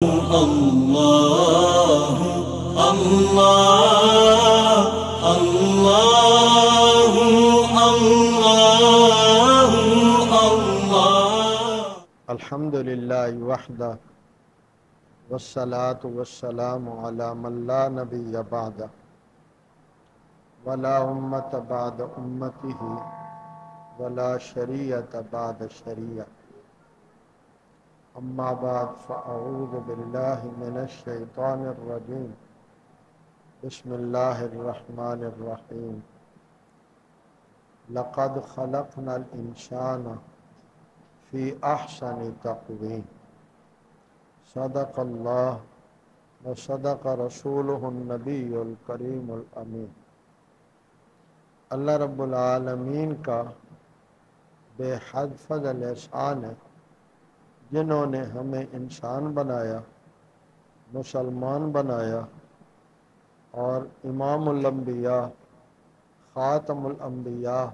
الله الله الله الله الله الحمد لله وحده والصلاة والسلام على من لا نبي بعده ولا أمة بعد أمته ولا شريعة بعد شريعة. أما بعد فأعوذ بالله من الشيطان الرجيم. بسم الله الرحمن الرحيم. لقد خلقنا الإنسان في أحسن تقويم. صدق الله وصدق رسوله النبي الكريم الأمين. اللہ رب العالمین کا بے حد فضل احسان ہے جنہوں نے ہمیں انسان بنایا، مسلمان بنایا اور امام الانبیاء، خاتم الانبیاء،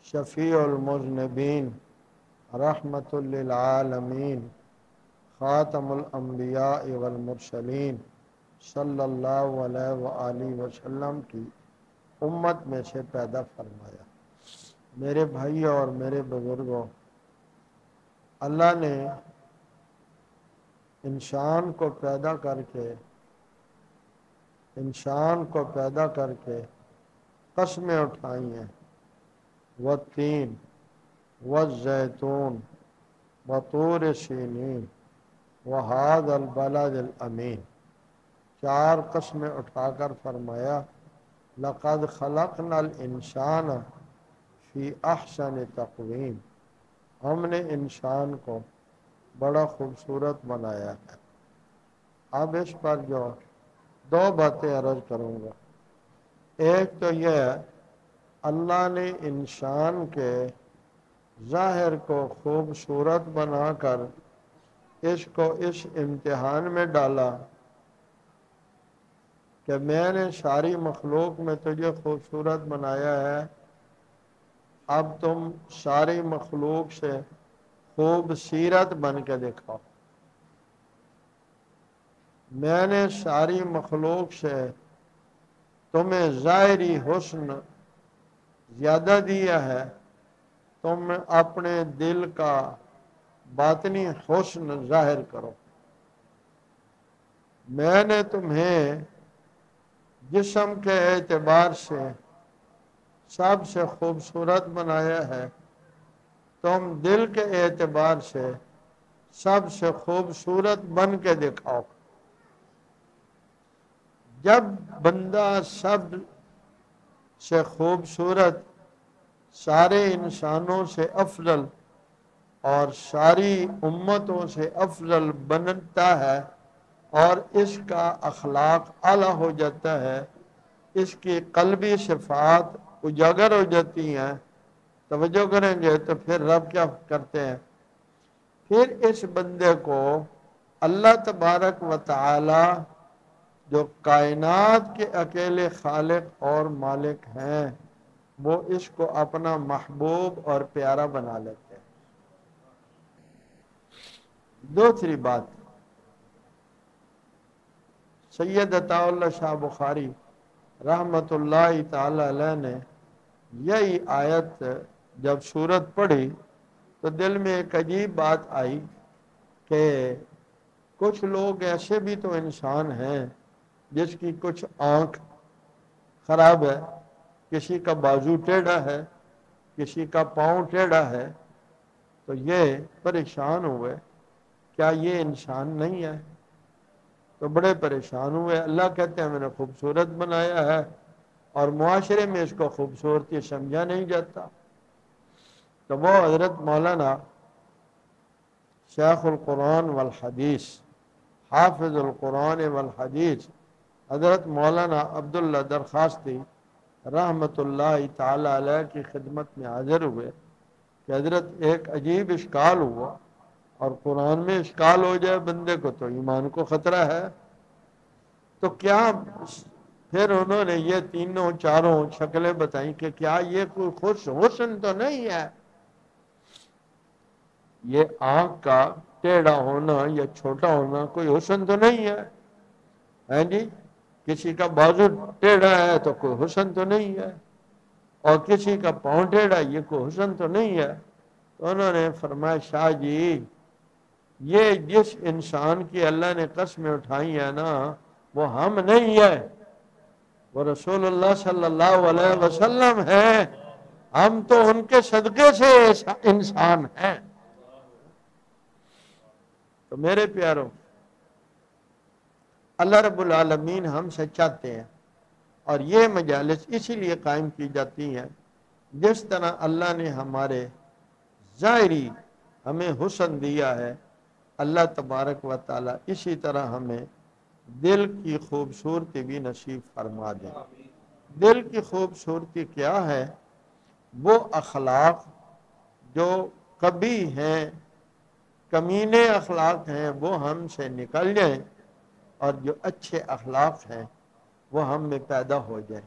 شفیع المذنبین، رحمت للعالمین، خاتم الانبیاء والمرسلین صلی اللہ علیہ وآلہ وسلم کی امت میں سے پیدا فرمایا۔ میرے بھائیوں اور میرے بزرگوں، اللہ نے انسان کو پیدا کر کے قسمیں اٹھائی ہیں، والتین والزیتون وطور سینین وہذا البلد الامین، چار قسمیں اٹھا کر فرمایا لقد خلقنا الانسان فی احسن تقویم، ہم نے انسان کو بڑا خوبصورت بنایا ہے۔ اب اس پر جو دو باتیں عرض کروں گا۔ ایک تو یہ ہے، اللہ نے انسان کے ظاہر کو خوبصورت بنا کر اس کو اس امتحان میں ڈالا کہ میں نے ساری مخلوق میں تجھے خوبصورت بنایا ہے، اب تم ساری مخلوق سے خوب سیرت بن کے دکھاؤ۔ میں نے ساری مخلوق سے تمہیں ظاہری حسن زیادہ دیا ہے، تم اپنے دل کا باطنی حسن ظاہر کرو۔ میں نے تمہیں جسم کے اعتبار سے سب سے خوبصورت بنایا ہے، تم دل کے اعتبار سے سب سے خوبصورت بن کے دکھاؤ۔ جب بندہ سب سے خوبصورت، سارے انسانوں سے افضل اور ساری امتوں سے افضل بنتا ہے اور اس کا اخلاق اعلیٰ ہو جاتا ہے، اس کی قلبی صفات اجاگر ہو جاتی ہیں، توجہ کریں گے تو پھر رب کیا کرتے ہیں؟ پھر اس بندے کو اللہ تبارک و تعالی جو کائنات کے اکیلے خالق اور مالک ہیں، وہ اس کو اپنا محبوب اور پیارا بنا لیتے ہیں۔ دوسری بات، سید عطا اللہ شاہ بخاری رحمت اللہ تعالی علیہ نے یہی آیت جب سورت پڑھی تو دل میں ایک عجیب بات آئی کہ کچھ لوگ ایسے بھی تو انسان ہیں جس کی کچھ آنکھ خراب ہے، کسی کا بازو ٹیڑھا ہے، کسی کا پاؤں ٹیڑھا ہے، تو یہ پریشان ہوئے کیا یہ انسان نہیں ہے؟ تو بڑے پریشان ہوئے۔ اللہ کہتے ہیں میں نے خوبصورت بنایا ہے اور معاشرے میں اس کو خوبصورتی سمجھا نہیں جاتا۔ تو وہ حضرت مولانا شیخ القرآن والحدیث، حافظ القرآن والحدیث حضرت مولانا عبداللہ درخواستی رحمت اللہ تعالی علیہ کی خدمت میں حاضر ہوئے کہ حضرت ایک عجیب اشکال ہوا، اور قرآن میں اشکال ہو جائے بندے کو تو ایمان کو خطرہ ہے، تو کیا پھر انہوں نے یہ تینوں چاروں شکلیں بتائیں کہ کیا یہ کوئی خوش حسن تو نہیں ہے؟ یہ آنکھ کا ٹیڑھا ہونا یا چھوٹا ہونا کوئی حسن تو نہیں ہے جی؟ کسی کا بازو ٹیڑھا ہے تو کوئی حسن تو نہیں ہے، اور کسی کا پاؤں ٹیڑھا یہ کوئی حسن تو نہیں ہے۔ تو انہوں نے فرمایا شاہ جی یہ جس انسان کی اللہ نے قسمیں اٹھائی ہیں نا وہ ہم نہیں ہے، وہ رسول اللہ صلی اللہ علیہ وسلم ہے، ہم تو ان کے صدقے سے انسان ہیں۔ تو میرے پیاروں، اللہ رب العالمین ہم سے چاہتے ہیں، اور یہ مجالس اسی لیے قائم کی جاتی ہیں جس طرح اللہ نے ہمارے ظاہری ہمیں حسن دیا ہے، اللہ تبارک و تعالی اسی طرح ہمیں دل کی خوبصورتی بھی نصیب فرما دے۔ دل کی خوبصورتی کیا ہے؟ وہ اخلاق جو کبھی ہیں، کمینے اخلاق ہیں، وہ ہم سے نکل جائیں، اور جو اچھے اخلاق ہیں وہ ہم میں پیدا ہو جائیں۔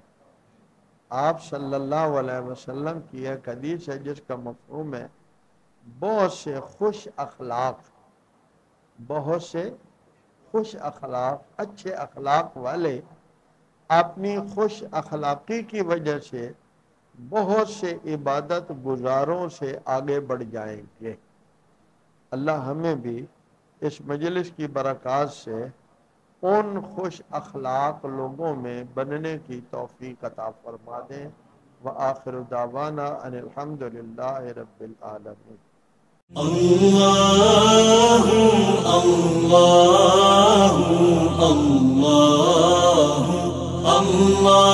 آپ صلی اللہ علیہ وسلم کی ایک حدیث ہے جس کا مفہوم ہے بہت سے خوش اخلاق، بہت سے خوش اخلاق، اچھے اخلاق والے اپنی خوش اخلاقی کی وجہ سے بہت سے عبادت گزاروں سے آگے بڑھ جائیں گے۔ اللہ ہمیں بھی اس مجلس کی برکات سے ان خوش اخلاق لوگوں میں بننے کی توفیق عطا فرما دیں۔ وآخر دعوانا ان الحمدللہ رب العالمین۔ اللہ اللہ اللہ اللہ